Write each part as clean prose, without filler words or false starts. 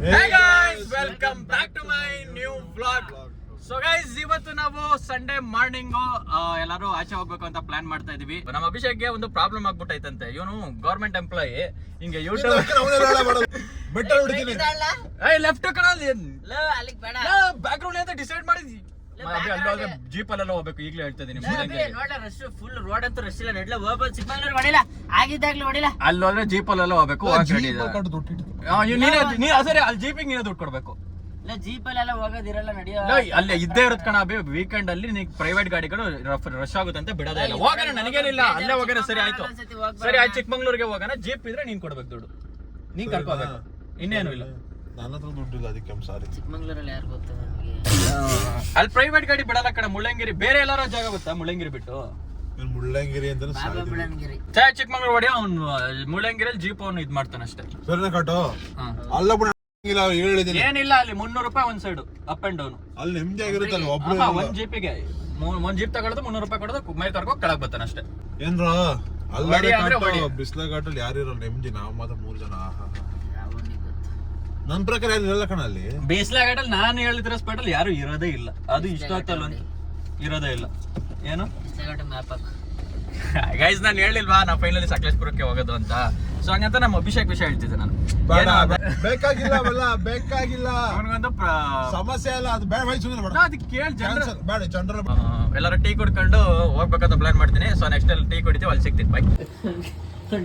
Hey guys, welcome back to my new vlog. So guys ಇವತ್ತು ನಾವು Sunday morning ಎಲ್ಲರೂ ಆಚೆ ಹೋಗ್ಬೇಕು ಅಂತ ಪ್ಲಾನ್ ಮಾಡ್ತಾ ಇದೀವಿ. ನಮ್ಮ ಅಭಿಷೇಕ್ಗೆ ಒಂದು ಪ್ರಾಬ್ಲಮ್ ಆಗ್ಬಿಟ್ಟೈತಂತೆ. ಇವನು ಗವರ್ಮೆಂಟ್ ಎಂಪ್ಲಾಯಿ, ಹಿಂಗೆ ಯೂಟ್ಯೂಬ್ ಲೆಫ್ಟ್ ಬ್ಯಾಕ್ ಗ್ರೌಂಡ್ ಅಂತ ಡಿಸೈಡ್ ಮಾಡಿದ್ವಿ. ಜೀಪ್ ಅಲ್ಲೆಲ್ಲ ಹೋಗ್ಬೇಕು, ಈಗಲೇ ಹೇಳ್ತಾ ಇದೀನಿ. ಫುಲ್ ರೋಡ್ ಅಂತೂ ರಶ್ ಇಲ್ಲ, ನೆಡ್ಲ ಹೋಗ್ಬೋದು. ಚಿಕ್ಕಮಂಗ್ಳೂರ್ ಹೊಡಿಲ್ಲ, ಆಗಿದ್ದಾಗ್ಲೂ ಹೊಡಿಲ್ಲ. ಅಲ್ಲಿ ಹೋದ್ರೆ ಜೀಪ್ ಅಲ್ಲೆಲ್ಲ ಹೋಗ್ಬೇಕು. ಸರಿ, ಅಲ್ಲಿ ಜೀಪಿಗೆ ನೀನೇ ದುಡ್ಡು ಕೊಡ್ಬೇಕು. ಜೀಪ್ ಅಲ್ಲೆಲ್ಲ ಹೋಗೋದಿರಲ್ಲ, ನಡೆಯೋ ಅಲ್ಲೇ ಇದ್ದೇ ಇರುತ್ತೆ ಕಣ. ವೀಕೆಂಡ್ ಅಲ್ಲಿ ನೀವು ಪ್ರೈವೇಟ್ ಗಾಡಿಗಳು ರಶ್ ಆಗುತ್ತೆ ಅಂತ ಬಿಡೋದೇ ಇಲ್ಲ. ಹೋಗೋಣ, ನನಗೇನಿಲ್ಲ, ಅಲ್ಲೇ ಹೋಗೋಣ. ಸರಿ ಆಯ್ತು, ಸರಿ ಆಯ್ತು, ಚಿಕ್ಕಮಂಗ್ಳೂರ್ಗೆ ಹೋಗೋಣ. ಜೀಪ್ ಇದ್ರೆ ನೀನ್ ಕೊಡ್ಬೇಕು ದುಡ್ಡು, ನೀನ್ ಕರ್ಕೋಬೇಕು, ಇನ್ನೇನು ಇಲ್ಲ. ನನ್ನ ಹತ್ರ ದುಡ್ಡಿಲ್ಲ, ಅದಕ್ಕೆ ಸಾರಿ. ಚಿಕ್ಕಮಂಗ್ಳೂರಲ್ಲಿ ಯಾರು ಗೊತ್ತ ನನಗೆ. ಅಲ್ಲಿ ಪ್ರೈವೇಟ್ ಗಾಡಿ ಬಿಡಲ್ಲ ಕಣ. ಮುಳ್ಳಂಗಿರಿ ಬೇರೆ ಎಲ್ಲಾರ ಜಾಗ ಗೊತ್ತಾ? ಮುಳ್ಳಂಗಿರಿ ಬಿಟ್ಟು ಮುಳ್ಳಂಗಿರಿ ಅಂತ ಮುಳ್ಳಂಗಿರಿ ಚಿಕ್ಕಮಂಗ್ಳೂರ್ ಹೊಡಿ. ಅವ್ನು ಮುಳ್ಳಂಗಿರಿಯಲ್ಲಿ ಜೀಪ್ ಅವನು ಇದ್ ಮಾಡ್ತಾನ ಅಷ್ಟೇ. ಸರಿನಾ ಕಟೋ? ಅಲ್ಲ ಹೇಳಿದೀನಿ, ಏನಿಲ್ಲ. ಅಲ್ಲಿ 300 ರೂಪಾಯಿ ಒಂದ್ ಸೈಡ್ ಅಪ್ ಅಂಡ್ ಡೌನ್. ಅಲ್ಲಿ ನೆಮ್ಮದಿ ಆಗಿರುತ್ತಲ್ಲ. ಒಬ್ರು ಒಂದ್ ಜೀಪಿಗೆ ಒಂದ್ ಜೀಪ್ ತಗೊಳ್ಳೋದು 300 ರೂಪಾಯಿ ಕೊಡೋದು, ಮೇಲೆ ಕರ್ಕೊ ಕೆಳಗ್ ಬರ್ತಾನ ಅಷ್ಟೇ. ಏನ್ರ ಬಿಸ್ಲ ಘಾಟಲ್ಲಿ ಯಾರು ಇರಲ್ಲ, ನೆಮ್ಮದಿ. ನಾವು ಮಾತ್ರ 3 ಜನ. ನನ್ ಪ್ರಕಾರ ಯಾರು ಇರಲ್ಲ ಕಣ ಅಲ್ಲಿ. ಬೇಸ್ಲ ಘಾಟಲ್ಲಿ ನಾನು ಹೇಳಿದ್ರ ಸ್ಪಾಟ್ ಅಲ್ಲಿ ಯಾರು ಇರೋದೇ ಇಲ್ಲ. ಅದು ಇಷ್ಟ ಆಗ್ತಲ್ಲ, ಇರೋದೇ ಇಲ್ಲ. ಏನು ಗೈಸ್, ನಾನು ಹೇಳಿಲ್ವಾ ನಾ ಫೈನಲಿ ಸಕಲೇಶ್ಪುರಕ್ಕೆ ಹೋಗೋದು ಅಂತ. ಸೊ ಹಂಗಂತ ನಮ್ಮ ಅಭಿಷೇಕ್ ವಿಷಯ ಹೇಳ್ತಿದ್ದೆ ನಾನು. ಬೇಕಾಗಿಲ್ಲ ಬೇಕಾಗಿಲ್ಲ, ಅವನಿಗೊಂದು ಸಮಸ್ಯೆ ಅಲ್ಲ. ಅದು ಬೇಡ, ಅದಕ್ಕೆ ಕೇಳಿ ಬೇಡ. ಚಂದ್ರ ಎಲ್ಲರೂ ಟೀ ಕುಡ್ಕೊಂಡು ಹೋಗ್ಬೇಕಂತ ಪ್ಲಾನ್ ಮಾಡ್ತೀನಿ. ಸೊ ನೆಕ್ಸ್ಟ್ ಅಲ್ಲಿ ಟೀ ಕುಡಿತೀವಿ, ಅಲ್ಲಿ ಸಿಗ್ತೀನಿ. ಬೈ.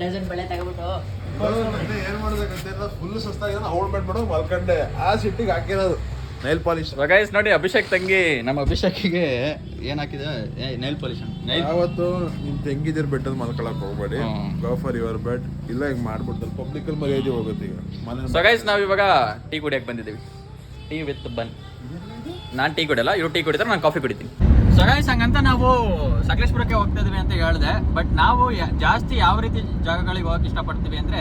ಡಜನ್ ಬೆಳೆ ತಗೋಬಿಟ್ಟು ಏನ್ ಮಾಡ್ಬೇಕಂತ ಫುಲ್ ಸುಸ್ತಾಗಿ ಅವಳು ಮಾಡ್ಬಿಡು ಮಲ್ಕಂಡೆ. ಆ ಸಿಟ್ಟಿಗೆ ಹಾಕಿರೋದು ನೈಲ್ ಪಾಲಿಶ್. ಗೈಸ್ ನೋಡಿ, ಅಭಿಷೇಕ್ ತಂಗಿ ನಮ್ಮ ಅಭಿಷೇಕಿಗೆ ಏನ್ ಹಾಕಿದೆ? Nail polish. ಯಾವತ್ತು ನಿಮ್ ತಂಗಿದಿರ್ ಬೆಟ್ಟದ ಮಲ್ಕೊಳಕ್ ಹೋಗ್ಬೇಡಿ. Go for your bed. ಇಲ್ಲ ಈಗ ಮಾಡ್ಬಿಡ್ತಾರೆ, ಪಬ್ಲಿಕ್ ಅಲ್ಲಿ ಮರ್ಯಾದೆ ಹೋಗುತ್ತೆ ಈಗ ಮನೆ. ಸೊ ಗೈಸ್, ನಾವ್ ಇವಾಗ ಟೀ ಕುಡಿಯಕ್ ಬಂದಿದ್ದೀವಿ. Tea with bun. ನಾನ್ ಟೀ ಕುಡಿಯಲ್ಲ, ಇವ್ರು ಟೀ ಕುಡಿತಾರೆ, ನಾನು ಕಾಫಿ ಕುಡಿತೀನಿ. ಸೊ ಗೈಸ್, ಹಂಗಂತ ನಾವು ಸಕಲೇಶ್ಪುರಕ್ಕೆ ಹೋಗ್ತಾ ಇದೀವಿ ಅಂತ ಹೇಳಿದೆ. ಬಟ್ ನಾವು ಜಾಸ್ತಿ ಯಾವ ರೀತಿ ಜಾಗಗಳಿಗೆ ಹೋಗಕ್ಕೆ ಇಷ್ಟಪಡ್ತೀವಿ ಅಂದ್ರೆ,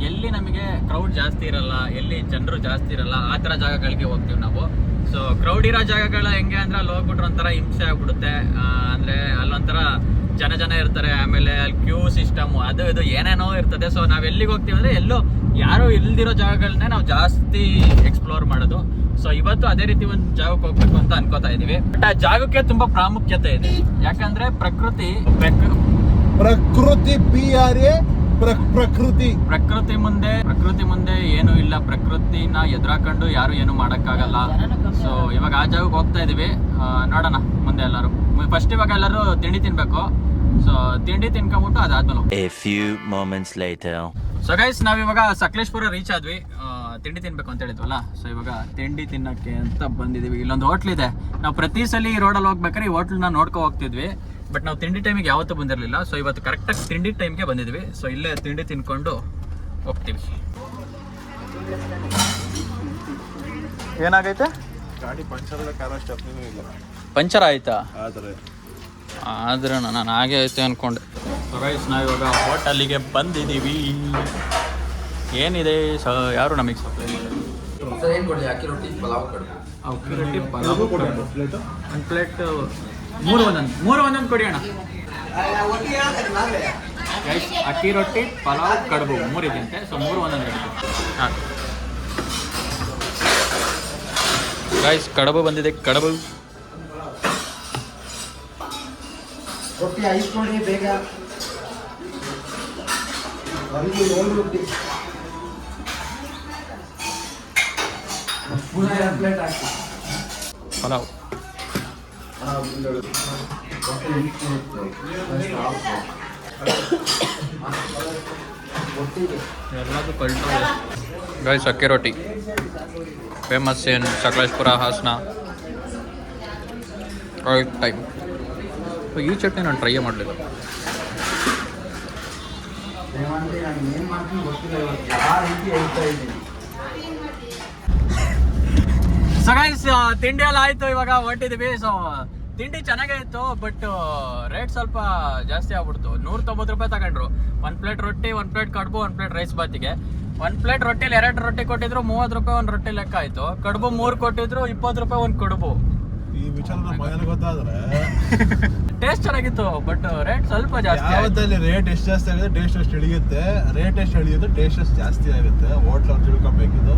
ಎಲ್ಲಿ ನಮಗೆ ಕ್ರೌಡ್ ಜಾಸ್ತಿ ಇರಲ್ಲ, ಎಲ್ಲಿ ಜನರು ಜಾಸ್ತಿ ಇರಲ್ಲ, ಆ ಥರ ಜಾಗಗಳಿಗೆ ಹೋಗ್ತೀವಿ ನಾವು. ಸೊ ಕ್ರೌಡ್ ಇರೋ ಜಾಗಗಳು ಹೆಂಗೆ ಅಂದ್ರೆ, ಅಲ್ಲಿ ಹೋಗ್ಬಿಟ್ರೆ ಒಂಥರ ಹಿಂಸೆ ಆಗ್ಬಿಡುತ್ತೆ. ಅಂದರೆ ಅಲ್ಲೊಂಥರ ಜನ ಇರ್ತಾರೆ, ಆಮೇಲೆ ಅಲ್ಲಿ ಕ್ಯೂ ಸಿಸ್ಟಮು ಅದು ಇದು ಏನೇನೋ ಇರ್ತದೆ. ಸೊ ನಾವು ಎಲ್ಲಿಗೆ ಹೋಗ್ತೀವಿ ಅಂದರೆ, ಎಲ್ಲೋ ಯಾರೂ ಇಲ್ದಿರೋ ಜಾಗಗಳನ್ನೇ ನಾವು ಜಾಸ್ತಿ ಎಕ್ಸ್ಪ್ಲೋರ್ ಮಾಡೋದು. ಸೊ ಇವತ್ತು ಅದೇ ರೀತಿ ಒಂದು ಜಾಗಕ್ಕೆ ಹೋಗ್ಬೇಕು ಅಂತ ಅನ್ಕೋತಾ ಇದೀವಿ. ಬಟ್ ಆ ಜಾಗಕ್ಕೆ ತುಂಬಾ ಪ್ರಾಮುಖ್ಯತೆ ಇದೆ. ಯಾಕಂದ್ರೆ ಪ್ರಕೃತಿ ಮುಂದೆ ಏನು ಇಲ್ಲ. ಪ್ರಕೃತಿನ ಎದುರಾಕೊಂಡು ಯಾರು ಏನು ಮಾಡಕ್ಕಾಗಲ್ಲ. ಸೊ ಇವಾಗ ಆ ಜಾಗಕ್ಕೆ ಹೋಗ್ತಾ ಇದೀವಿ. ನೋಡೋಣ ಮುಂದೆ ಎಲ್ಲರೂ. ಫಸ್ಟ್ ಇವಾಗ ಎಲ್ಲರೂ ತಿಂಡಿ ತಿನ್ಬೇಕು. ಸೊ ತಿಂಡಿ ತಿನ್ಕೊಂಡ್ಬಿಟ್ಟು ಅದಾದ್ಮೇಲೆ. ಸೊ ಗೈಸ್, ನಾವಿವಾಗ ಸಕಲೇಶ್ಪುರ ರೀಚ್ ಆದ್ವಿ. ತಿಂಡಿ ತಿನ್ಬೇಕು ಅಂತ ಹೇಳಿದ್ವಲ್ಲ. ಸೊ ಇವಾಗ ತಿಂಡಿ ತಿನ್ನಕ್ಕೆ ಅಂತ ಬಂದಿದೀವಿ. ಇಲ್ಲೊಂದು ಹೋಟ್ಲ್ ಇದೆ. ನಾವು ಪ್ರತಿ ಸಲ ಈ ರೋಡಲ್ಲಿ ಹೋಗ್ಬೇಕಾದ್ರೆ ಈ ಹೋಟ್ಲನ್ನ ನೋಡ್ಕೊ ಹೋಗ್ತಿದ್ವಿ. ಬಟ್ ನಾವು ತಿಂಡಿ ಟೈಮಿಗೆ ಯಾವತ್ತೂ ಬಂದಿರಲಿಲ್ಲ. ಸೊ ಇವತ್ತು ಕರೆಕ್ಟಾಗಿ ತಿಂಡಿ ಟೈಮ್ಗೆ ಬಂದಿದ್ವಿ. ಸೊ ಇಲ್ಲೇ ತಿಂಡಿ ತಿನ್ಕೊಂಡು ಹೋಗ್ತೀವಿ. ಏನಾಗೈತೆ? ಗಾಡಿ ಪಂಚರ್ ಇಲ್ಲ. ಪಂಚರ್ ಆಯ್ತಾ? ಆದ್ರೆ ನಾನು ಹಾಗೆ ಐತೆ ಅನ್ಕೊಂಡೆ. ಸೊ ಗೈಸ್, ನಾವಿವಾಗ ಹೋಟೆಲಿಗೆ ಬಂದಿದ್ದೀವಿ. ಏನಿದೆ ಯಾರು ನಮಗೆ ಸಪ್ಲೈ ಮಾಡಿದ್ರು. ಏನು ಕೊಡಿ? ಅಕ್ಕಿ ರೊಟ್ಟಿ ಪಲಾವ್ ಕಡುಬು. ಅಕ್ಕಿ ರೊಟ್ಟಿ ಪಲಾವ್ ಒಂದು ಪ್ಲೇಟ್ ಮೂರು ಒಂದೊಂದು ಕೊಡಿ ಅಣ್ಣ. ಗೈಸ್, ಅಕ್ಕಿ ರೊಟ್ಟಿ ಪಲಾವ್ ಕಡುಬು 3 ಇದೆಯಂತೆ. ಸೊ 3 ಒಂದೊಂದು ಇರುತ್ತೆ. ಹಾಂ ಗೈಸ್, ಕಡುಬು ಬಂದಿದೆ. ಕಡುಬು ರೊಟ್ಟಿ 5 ಕೊಡಿ ಬೇಗ. ಪ್ಲೇಟ್ ಹಾಕಿ ಪಲಾವ್. ಎಲ್ಲದೂ ಕಲ್ಟು. ಗೈಸ್, ಅಕ್ಕಿ ರೊಟ್ಟಿ ಫೇಮಸ್ ಏನು ಸಕಲೇಶ್ಪುರ, ಹಾಸನ ಟೈಮ್. ಈ ಚಟ್ನಿ ನಾನು ಟ್ರೈ ಮಾಡಲಿಲ್ಲ. ಸೊ ಗೈಸ್, ತಿಂಡಿ ಎಲ್ಲ ಆಯ್ತು, ಇವಾಗ ಹೊರಟಿದ್ವಿ. ಸೊ ತಿಂಡಿ ಚೆನ್ನಾಗೇ ಇತ್ತು, ಬಟ್ ರೇಟ್ ಸ್ವಲ್ಪ ಜಾಸ್ತಿ ಆಗ್ಬಿಡ್ತು. 190 ರೂಪಾಯಿ ತಗೊಂಡ್ರು. 1 ಪ್ಲೇಟ್ ರೊಟ್ಟಿ, 1 ಪ್ಲೇಟ್ ಕಡುಬು, 1 ಪ್ಲೇಟ್ ರೈಸ್ ಬಾತಿಗೆ. 1 ಪ್ಲೇಟ್ ರೊಟ್ಟಿಲಿ 2 ರೊಟ್ಟಿ ಕೊಟ್ಟಿದ್ರು, 30 ರೂಪಾಯಿ ಒಂದು ರೊಟ್ಟಿ ಲೆಕ್ಕ ಆಯ್ತು. ಕಡುಬು 3 ಕೊಟ್ಟಿದ್ರು, 20 ರೂಪಾಯಿ ಒಂದು ಕಡುಬು. ಈ ವಿಚಾರ ನಮ್ಮ ಮನೇಲಿ ಗೊತ್ತಾದ್ರೆ ಟೇಸ್ಟ್ ಚೆನ್ನಾಗಿತ್ತು ಬಟ್ ರೇಟ್ ಸ್ವಲ್ಪ ಜಾಸ್ತಿ ಆಯ್ತು. ಯಾವತ್ತಲ್ಲಿ ರೇಟ್ ಎಷ್ಟು ಜಾಸ್ತಿ ಆಗುತ್ತೆ ಟೇಸ್ಟ್ ಎಷ್ಟು ಇಳಿಯುತ್ತೆ, ರೇಟ್ ಎಷ್ಟು ಇಳಿಯುತ್ತೆ ಟೇಸ್ಟ್ ಎಷ್ಟು ಜಾಸ್ತಿ ಆಗುತ್ತೆ. ಹೋಟ್ಲ್ ಅವ್ರು ತಿಳ್ಕೊಬೇಕಿದ್ದು.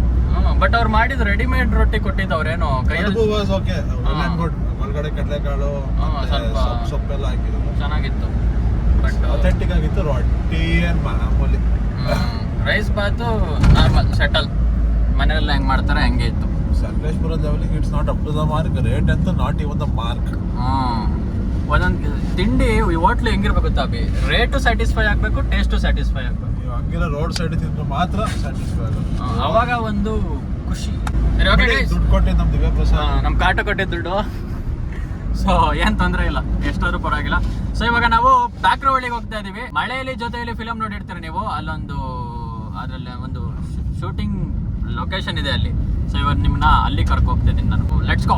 ಬಟ್ ಅವ್ರು ಮಾಡಿದ್ ರೆಡಿಮೇಡ್ ರೊಟ್ಟಿ ಕೊಟ್ಟಿದ್ದವ್ರೇನು ಕೈಯಲ್ಲಿ ಓಕೆ ಒಳಗಡೆ ಕಡಲೆಕಾಳು ಸ್ವಲ್ಪ ಸೊಪ್ಪೆಲ್ಲ ಹಾಕಿದ್ರು, ಚೆನ್ನಾಗಿತ್ತು. ಬಟ್ ಅಥೆಂಟಿಕ್ ಆಗಿತ್ತು. ರೊಟ್ಟಿ ಏನ್ ಮಾಮೂಲಿ ರೈಸ್ ಬಾತು ನಾರ್ಮಲ್ ಸೆಟಲ್ ಮನೆಯಲ್ಲ ಹೆಂಗ್ ಮಾಡ್ತಾರೆ ಹಂಗೆ ಇತ್ತು. ಸಕಲೇಶ್ಪುರ ಲೆವೆಲಿಗೆ it's not up to the mark. Rate ಅಂತೂ ನಾಟ್ ಇವನ್ ದ ಮಾರ್ಕ್. ಒಂದೊಂದು ತಿಂಡಿ ಈ ಹೋಟ್ಲು ಹೆಂಗಿರ್ಬೇಕು ಗೊತ್ತಾ ಅಭಿ, ರೇಟು ಸ್ಯಾಟಿಸ್ಫೈ ಆಗ್ಬೇಕು, ಟೇಸ್ಟು ಸ್ಯಾಟಿಸ್ಫೈ ಆಗ್ಬೇಕು. ನೀವು ಹಂಗಿರೋ ರೋಡ್ ಸೈಡ್ ತಿಂದ್ರೆ ಮಾತ್ರ ಸ್ಯಾಟಿಸ್ಫೈ ಆಗುತ್ತೆ. ಅವಾಗ ಒಂದು ಖುಷಿ. ದುಡ್ಡು ಕೊಟ್ಟಿದ್ದು ನಮ್ ದಿವ್ಯ ಪ್ರಸಾದ್, ನಮ್ ಕಾಟ ಕೊಟ್ಟಿದ್ದ ದುಡ್ಡು. ಸೊ ಏನ್ ತೊಂದ್ರೆ ಇಲ್ಲ, ಎಷ್ಟಾದ್ರೂ ಪರವಾಗಿಲ್ಲ. ಸೊ ಇವಾಗ ನಾವು ಬ್ಯಾಕ್ರವಳ್ಳಿಗೆ ಹೋಗ್ತಾ ಇದೀವಿ. ಮಳೆಯಲ್ಲಿ ಜೊತೆಯಲ್ಲಿ ಫಿಲಮ್ ನೋಡಿರ್ತೀರ ನೀವು, ಅಲ್ಲೊಂದು ಅದ್ರಲ್ಲಿ ಒಂದು ಶೂಟಿಂಗ್ ಲೊಕೇಶನ್ ಇದೆ ಅಲ್ಲಿ. ಸೊ ಇವಾಗ ನಿಮ್ಮನ್ನ ಅಲ್ಲಿ ಕರ್ಕೊ ಹೋಗ್ತಾ ಇದೀನಿ ನಾನು. Let's go.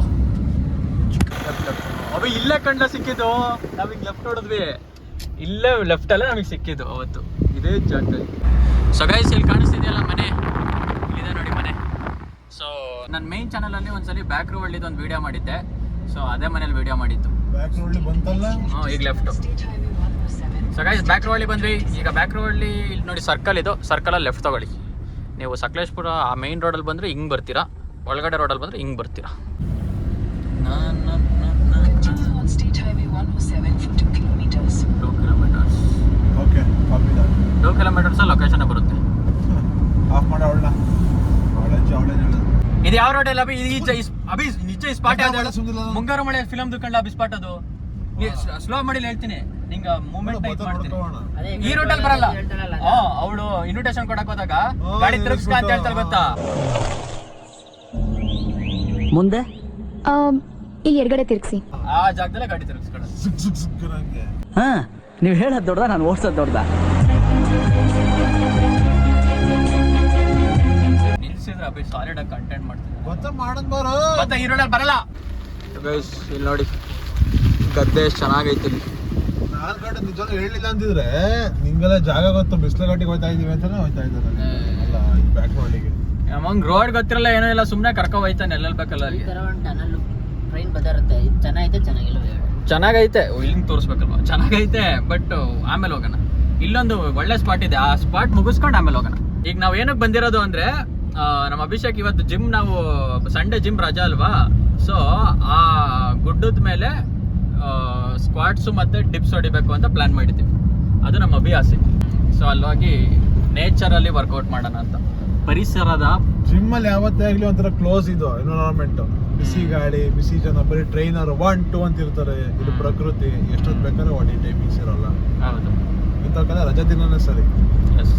ಅవి ಇಲ್ಲೇ ಕಂಡ ಸಿಕ್ಕಿದ್ದು, ನಾವೀಗ ಲೆಫ್ಟ್ ಹೊಡೆದ್ವಿ, ಇಲ್ಲೇ ಲೆಫ್ಟ್ ಅಲ್ಲೇ ನಮಗೆ ಸಿಕ್ಕಿದ್ದು ಅವತ್ತು ಇದೇ ಜಾಗದಲ್ಲಿ. ಸೊ ಗೈಸ್ ಇಲ್ಲಿ ಕಾಣಿಸ್ತಿದೆಯಲ್ಲ ಮನೆ, ಇಲ್ಲಿದೆ ನೋಡಿ ಮನೆ. ಸೊ ನನ್ನ ಮೇನ್ ಚಾನಲಲ್ಲಿ ಒಂದ್ಸಲಿ ಬ್ಯಾಕ್ರವಳ್ಳಿದು ಒಂದು ವಿಡಿಯೋ ಮಾಡಿದ್ದೆ. ಸೊ ಅದೇ ಮನೇಲಿ ವಿಡಿಯೋ ಮಾಡಿತ್ತು. ಬ್ಯಾಕ್ರವಳ್ಳಿ ಬಂತಲ್ಲ, ಈಗ ಲೆಫ್ಟು. ಸೊ ಗೈಸ್ ಬ್ಯಾಕ್ರವಳ್ಳಿ ಬಂದ್ವಿ. ಈಗ ಬ್ಯಾಕ್ರವಳ್ಳಿ ಇಲ್ಲಿ ನೋಡಿ ಸರ್ಕಲ್ ಇದು, ಸರ್ಕಲಲ್ಲಿ ಲೆಫ್ಟ್ ತಗೊಳ್ಳಿ. ನೀವು ಸಕಲೇಶ್ಪುರ ಆ ಮೇನ್ ರೋಡಲ್ಲಿ ಬಂದರೆ ಹಿಂಗೆ ಬರ್ತೀರಾ, ಒಳಗಡೆ ರೋಡಲ್ಲಿ ಬಂದರೆ ಹಿಂಗೆ ಬರ್ತೀರಾ. 2 kilometers. Okay copy that. 2 kilometers location ಬರುತ್ತೆ. ಆಫ್ ಮಾಡ ಅವಳನ್ನ, ಅವಳೆ ಇದು ಯಾವ ರೋಡ್ ಅಲ್ಲ ಅಭಿ? ಅಭಿ ನಿಜ ಈ ಸ್ಪಾಟ್ ಮುಂಗಾರು ಮಳೆ ಮುಂಗಾರು ಮಳೆ ಫಿಲಮ್ ದುಕಂಡ ಅಭಿ ಸ್ಪಾಟ್ ಅದು. ಸ್ಲೋ ಮಾಡಿ ಹೇಳ್ತೀನಿ ನಿಂಗ ಮೂವ್ಮೆಂಟ್ ಟೈಪ್ ಮಾಡ್ತೀನಿ. ಈ ರೋಡಲ್ಲಿ ಬರಲ್ಲ. ಅವಳು ಇನ್ವಿಟೇಷನ್ ಕೊಡಕ್ ಹೋದಾಗ ಗಾಡಿ ತಿರುಗಿಸ್ಕ ಅಂತ ಹೇಳ್ತಾರೆ ಗೊತ್ತಾ. ಮುಂದೆ ಇಲ್ಲಿ ಎಡಗಡೆ ತಿರ್ಗಿಸಿ. ಆ ಜಾಗದಲ್ಲೇ ಗಾಡಿ ತಿರುಗಿಸ್ಕೊಳ್ಳೋದು. ಸಿಕ್ಕರಂಗೆ. ಹಾ ನೀವು ಹೇಳೋದು ದೊಡ್ಡದ, ನಾನು ಓಡಿಸೋದು ದೊಡ್ಡದ. ನಿಲ್ಸಿದ್ರೆ ಅಭಿ ಸಾಲಿಡ್ ಆಗಿ ಕಂಟೆಂಟ್ ಮಾಡ್ತೀನಿ ಗೊತ್ತಾ ಮಾಡದ್ ಬಾರೋ. ಮತ್ತೆ ಈ ರೋಡಲ್ಲಿ ಬರಲ್ಲ. ಗೈಸ್ ಇಲ್ಲಿ ನೋಡಿ ಗದ್ದೆ ಎಷ್ಟು ಚೆನ್ನಾಗೈತಿ ಇಲ್ಲಿ. ನಾನ್ ಗಂಟೆ ನಿಜವಾಗ್ಲೂ ಹೇಳಿಲ್ಲ ಅಂತಿದ್ರೆ ನಿಂಗೆಲ್ಲ ಜಾಗ ಗೊತ್ತು, ಬಿಸ್ಲ ಗಟ್ಟಿಗೆ ಹೋಯ್ತಾ ಇದೀವಿ ಅಂತಾನೆ ಹೋಯ್ತಾ ಇದ್ದಾರೆ. ಅಲ್ಲ ಈ ಬ್ಯಾಕ್ರವಳ್ಳಿಗೆ ನಮಗ್ ರೋಡ್ ಗೊತ್ತಿರಲ್ಲ, ಏನೂ ಇಲ್ಲ, ಸುಮ್ಮನೆ ಕರ್ಕೊ ಹೋಯ್ತಾನೆ ಎಲ್ಲೆಲ್ಲಿ ಬೇಕಲ್ಲ ಅಲ್ಲಿ. ಟನಲ್ ಟ್ರೈನ್ ಬದರುತ್ತೆ. ಚೆನ್ನಾಗೈತೆ ಚೆನ್ನಾಗಿಲ್ಲ ಚೆನ್ನಾಗೈತೆ, ಇಲ್ಲಿಂಗ್ ತೋರಿಸ್ಬೇಕಲ್ವ. ಚೆನ್ನಾಗೈತೆ ಬಟ್ ಆಮೇಲೆ ಹೋಗೋಣ. ಇಲ್ಲೊಂದು ಒಳ್ಳೆ ಸ್ಪಾಟ್ ಇದೆ, ಆ ಸ್ಪಾಟ್ ಮುಗಿಸ್ಕೊಂಡು ಆಮೇಲೆ ಹೋಗೋಣ. ಈಗ ನಾವ್ ಏನಕ್ಕೆ ಬಂದಿರೋದು ಅಂದ್ರೆ ನಮ್ಮ ಅಭಿಷೇಕ್ ಇವತ್ತು ಜಿಮ್, ನಾವು ಸಂಡೇ ಜಿಮ್ ರಜಾ ಅಲ್ವಾ. ಸೊ ಆ ಗುಡ್ಡದ ಮೇಲೆ ಸ್ಕ್ವಾಟ್ಸು ಮತ್ತೆ ಡಿಪ್ಸ್ ಹೊಡಿಬೇಕು ಅಂತ ಪ್ಲಾನ್ ಮಾಡಿದ್ದೀವಿ. ಅದು ನಮ್ಮ ಅಭಿಯಾಸೆ. ಸೊ ಅಲ್ಲೋಗಿ ನೇಚರಲ್ಲಿ ವರ್ಕೌಟ್ ಮಾಡೋಣ ಅಂತ. ಪರಿಸರದ ಜಿಮ್ ಅಲ್ಲಿ ಯಾವತ್ತೇ ಆಗ್ಲಿ ಒಂಥರ ಕ್ಲೋಸ್ ಇದು ಎನ್ವಿರಾನ್ಮೆಂಟ್, ಬಿಸಿ ಗಾಳಿ, ಬಿಸಿ ಜನ, ಬರೀ ಟ್ರೈನರ್ 1 2 ಅಂತ ಇರ್ತಾರೆ. ಇದು ಪ್ರಕೃತಿ, ಎಷ್ಟೊತ್ತು ಬೇಕಾದ್ರೆ ಹೊಡಿ, ಟೈಮಿಂಗ್ಸ್ ಇರೋಲ್ಲ. ಹೌದು, ಇಂಥ ಕಡೆ ರಜಾ ದಿನನೇ ಸರಿ. ಎಸ್.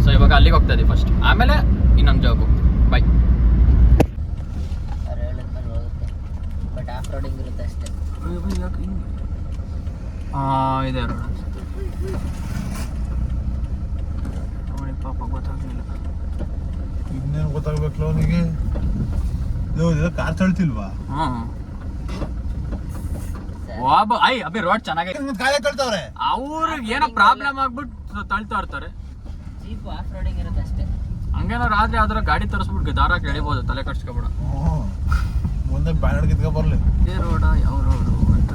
ಸೊ ಇವಾಗ ಅಲ್ಲಿಗೆ ಹೋಗ್ತಾ ಇದೀವಿ ಫಸ್ಟ್, ಆಮೇಲೆ ಇನ್ನೊಂದು ಜಾಬ್ ಹೋಗ್ತೀವಿ. ಬೈ. ಅವ್ರು ಹೇಳಿದ್ಮೇಲೆ ಹೋಗುತ್ತೆ, ಬಟ್ ಆಫ್ ರೋಡಿಂಗ್ ಇರುತ್ತೆ ಅಷ್ಟೇ. ಇದೆ ರೋಡ್ ಅನ್ಸುತ್ತೆ ನೋಡಿ, ಪಾಪ ಗೊತ್ತಾಗಲಿಲ್ಲ. ಇನ್ನೇನು ಗೊತ್ತಾಗ್ಬೇಕು ಅವನಿಗೆ. ಇದು ಕಾರ್ ತಳ್ತಿಲ್ವಾ? ಅಭಿ ರೋಡ್ ಚೆನ್ನಾಗೈತೆ. ಕಾಲೇ ತಳ್ತವ್ರೆ ಅವ್ರು ಏನೋ ಪ್ರಾಬ್ಲಮ್ ಆಗ್ಬಿಟ್ಟು ತಳ್ತಾ ಇರ್ತಾರೆ. ಜೀಪ್ ಆಫ್ ರೋಡಿಂಗ್ ಇರುತ್ತೆ ಅಷ್ಟೇ. ಹಂಗೇನಾರು ಆದ್ರೆ ಯಾವ್ದಾರ ಗಾಡಿ ತರಿಸ್ಬಿಟ್ಟು ದಾರ ಎಳಿಬೋದು, ತಲೆ ಕಟ್ಸ್ಕೊಬೇಡ. ಮುಂದೆ ಬ್ಯಾನರ್ ಕಿತ್ಕೊ ಬರ್ಲಿ. ಇದೇ ರೋಡ ಯಾವ ರೋಡು ಅಂತ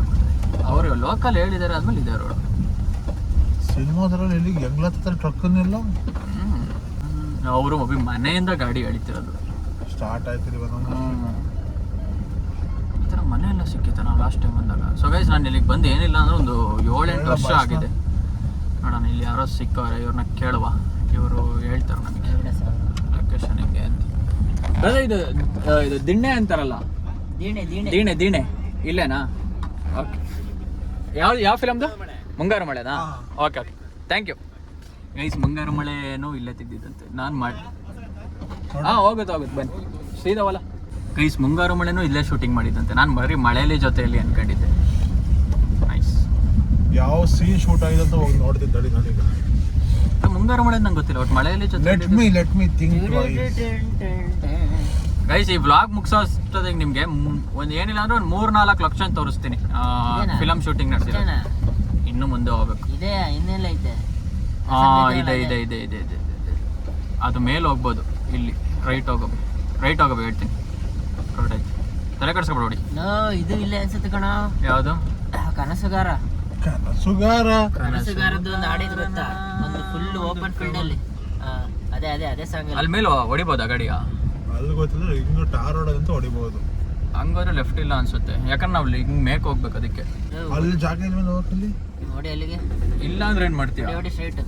ಅವರು ಲೋಕಲ್ ಹೇಳಿದ್ದಾರೆ. ಆದ್ಮೇಲೆ ಇದೇ ರೋಡ್. ಸಿನಿಮಾದ್ರಲ್ಲಿ ಎಲ್ಲಿ ಹೆಂಗ್ಲತ್ತ ಟ್ರಕ್ಕನ್ನೆಲ್ಲ ಅವರು ಒಬ್ಬ ಮನೆಯಿಂದ ಗಾಡಿ ಎಳಿತಿರೋದು ಸ್ಟಾರ್ಟ್ ಆಯ್ತಿರಿ. ಈ ಥರ ಮನೆ ಎಲ್ಲ ಸಿಕ್ಕಿತ್ತು ನಾವು ಲಾಸ್ಟ್ ಟೈಮ್ ಬಂದಾಗ. ಸೊ ಗೈಸ್ ನಾನು ಇಲ್ಲಿಗೆ ಬಂದು ಏನಿಲ್ಲ ಅಂದ್ರೆ ಒಂದು 7-8 ವರ್ಷ ಆಗಿದೆ. ನೋಡೋಣ ಇಲ್ಲಿ ಯಾರೋ ಸಿಕ್ಕವ್ರೆ, ಇವ್ರನ್ನ ಕೇಳುವ. ಇವರು ಹೇಳ್ತಾರೆ ನಮಗೆ ಲೊಕೇಶನ್ ಹೆಂಗೆ ಅಂತ. ಅದೇ ಇದು ದಿಣ್ಣೆ ಅಂತಾರಲ್ಲ, ದೀಣೆ ಇಲ್ಲೇನಾ? ಓಕೆ. ಯಾವ ಫಿಲಮ್ದು? ಮುಂಗಾರು ಮಳೆನಾ? Okay okay, thank you guys. ಮುಂಗಾರು ಮಳೆನೂ ಇಲ್ಲೇ ತೆಗ್ದಿದ್ದಂತೆ ನಾನು ಮಾಡಿ. ಹೋಗುತ್ತೆ ಬನ್ನಿ ಸೀದಾವಲ್ಲ ಗೈಸ್. ಮುಂಗಾರು ಮಳೆನೂ ಇಲ್ಲೇ ಶೂಟಿಂಗ್ ಮಾಡಿದ್ದಂತೆ. ನಾನು ಬರೀ ಮಳೆಯಲ್ಲಿ ಜೊತೆಯಲ್ಲಿ ಅನ್ಕೊಂಡಿದ್ದೆ. ನೈಸ್. ಯಾವ ಸೀನ್ ಶೂಟ್ ಆಗಿದೆ ಅಂತ ಹೋಗಿ ನೋಡ್ತಿದ್ದೆ ನನಗೆ. ಮುಂಗಾರು ಮಳೆ ನಂಗೆ ಗೊತ್ತಿಲ್ಲ, ಒಟ್ಟು ಮಳೆಯಲ್ಲಿ ಜೊತೆ. Let me think guys. ಈ ವ್ಲಾಗ್ ಮುಗಿಸೋಷ್ಟೊತ್ತಿಗೆ ನಿಮಗೆ ಒಂದು ಏನಿಲ್ಲ ಅಂದ್ರೆ ಒಂದು 3-4 ಲಕ್ಷ ತೋರಿಸ್ತೀನಿ. ಫಿಲಮ್ ಶೂಟಿಂಗ್ ನಡೆಸಿರೋ. ಇನ್ನು ಮುಂದೆ ಹೋಗ್ಬೇಕು. ಇದೆ ಇನ್ನೆಲ್ಲ ಐತೆ. ಇದೆ ಅದು ಮೇಲೆ ಹೋಗ್ಬೋದು. ಇಲ್ಲಿ ರೈಟ್ ಹೋಗಬೇಕು ಹೇಳ್ತೀನಿ. ರೋಡ್ ಐತೆ. ತಲೆ ಕಟ್ಸ್ಕೊಬಿಡಿ. ಇದು ಇಲ್ಲೇ ಅನ್ಸುತ್ತೆ ಕಣ. ಯಾವುದು? ಕನಸುಗಾರ. ಕನಸುಗಾರದ್ದು ಒಂದು ಹಾಡಿದ್ ಗೊತ್ತಾ? ಒಂದು ಫುಲ್ ಓಪನ್ ಫೀಲ್ಡ್ ಅಲ್ಲಿ. ಅದೇ ಅದೇ ಅದೇ ಸಾಂಗ್. ಅಲ್ಲಿ ಮೇಲೆ ಹೊಡಿಬೋದಾ ಗಾಡಿಯ? ಅಲ್ಲಿ ಗೊತ್ತಿಲ್ಲ, ಹಿಂಗ ಟಾರ್ ರೋಡ್ ಅಂತ ಹೊಡಿಬಹುದು. ಹಂಗಾದ್ರೆ ಲೆಫ್ಟ್ ಇಲ್ಲ ಅನ್ಸುತ್ತೆ, ಯಾಕಂದ್ರೆ ನಾವು ಹಿಂಗ್ ಮೇಕ್ ಹೋಗ್ಬೇಕು ಅದಕ್ಕೆ. ಅಲ್ಲಿ ಜಾಗ ಇಲ್ಲ ಹೋಗಲ್ಲಿ ನೋಡಿ ಅಲ್ಲಿಗೆ. ಇಲ್ಲ ಅಂದ್ರೆ ಏನ್ ಮಾಡ್ತೀಯ? ನೋಡಿ ಸ್ಟ್ರೈಟ್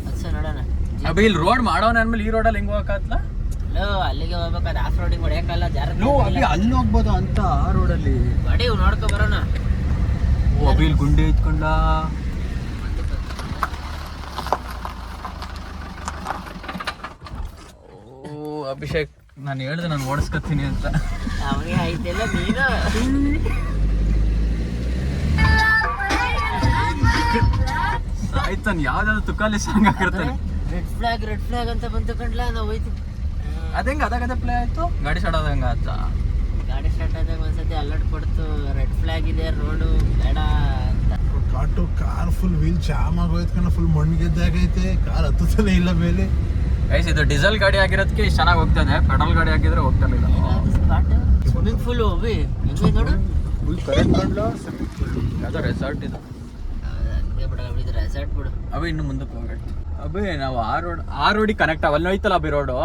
ಅದ್ಸ ನೋಡೋಣ. ಅಬ್ಬ ಇಲ್ಲಿ ರೋಡ್ ಮಾಡೋಣ ಅಂದ್ಮೇಲೆ ಈ ರೋಡಲ್ಲಿ ಹೆಂಗ್ ಹೋಗಕ್ಕಾಗ್ತಲ್ಲ? ಅಲ್ಲಿಗೆ ಹೋಗ್ಬೇಕಾದ್ರೆ ಆಫ್ ರೋಡಿಂಗ್ ಹೊಡೆಯಕ್ಕಲ್ಲ. ಅಲ್ಲಿ ಹೋಗ್ಬೋದು ಅಂತ ಆ ರೋಡಲ್ಲಿ. ಗಾಡಿ ನೋಡ್ಕೊ ಬರೋಣ. ಅಬ್ಬ ಇಲ್ಲಿ ಗುಂಡಿ ಇಟ್ಕೊಂಡ. ಓ ಅಭಿಷೇಕ್, ನಾನು ಹೇಳ್ದೆ ನಾನು ಓಡಿಸ್ಕೊತೀನಿ ಅಂತ. ಅವನಿಗೆ ಆಯ್ತಿಲ್ಲ ನೀನು. ಆಯ್ತು, ನಾನು ಯಾವ್ದಾದ್ರು ತುಕಾಲಿ ಸಾಂಗ್ ಹಾಕಿರ್ತಾನೆ. ರೆಡ್ ಫ್ಲಾಗ್ ಅಂತ ಬಂತು ಕಂಡ್ಲ. ನಾವು ಹೋಯ್ತೀವಿ. ಅದಂಗ ಅದೇ ಪ್ಲೇ ಆಯ್ತು. ಗಾಡಿ ಸ್ಟಾರ್ಟ್ ಆದಂಗ ಆತ. ಗಾಡಿ ಸ್ಟಾರ್ಟ್ ಆದಾಗ ಒಂದ್ಸತಿ ಅಲರ್ಟ್ ಕೊಡ್ತು, ರೆಡ್ ಫ್ಲಾಗ್ ಇದೆ ರೋಡು ಬೇಡ ಅಂತ. ಕಾರ್ ಫುಲ್ ವೀಲ್ ಜಾಮ್ ಆಗೋಯ್ತು, ಫುಲ್ ಮಣ್ಣಿಗೆದ್ದಾಗೈತೆ, ಕಾರ್ ಹತ್ತುತ್ತಾನೆ ಇಲ್ಲ ಮೇಲೆ. ಗೈಸ್, ಇದು ಡೀಸೆಲ್ ಗಾಡಿ ಆಗಿರೋದಕ್ಕೆ ಇಷ್ಟು ಚೆನ್ನಾಗಿ ಹೋಗ್ತದೆ. ಪೆಟ್ರೋಲ್ ಗಾಡಿ ಆಗಿದ್ರೆ ಹೋಗ್ತಿರ್ಲಿಲ್ಲ. ಸ್ವಿಮ್ಮಿಂಗ್ ಫೂಲ್ ಹೋಗಿ ಹೆಂಗೆ ನೋಡು. ಯಾವ್ದೋ ರೆಸಾರ್ಟ್ ಇದು. ಹಂಗೆ ಬಿಡ ಇದು ರೆಸಾರ್ಟ್ ಬಿಡು. ಅಭಿ ಇನ್ನು ಮುಂದಕ್ಕೆ ಹೋಗ್ಬೇಕು. ಅಭಿ ನಾವು ಆ ರೋಡಿಗೆ ಕನೆಕ್ಟ್ ಅಲ್ಲಿ ಹೋಯ್ತಲ್ಲ ಅಭಿ ರೋಡು,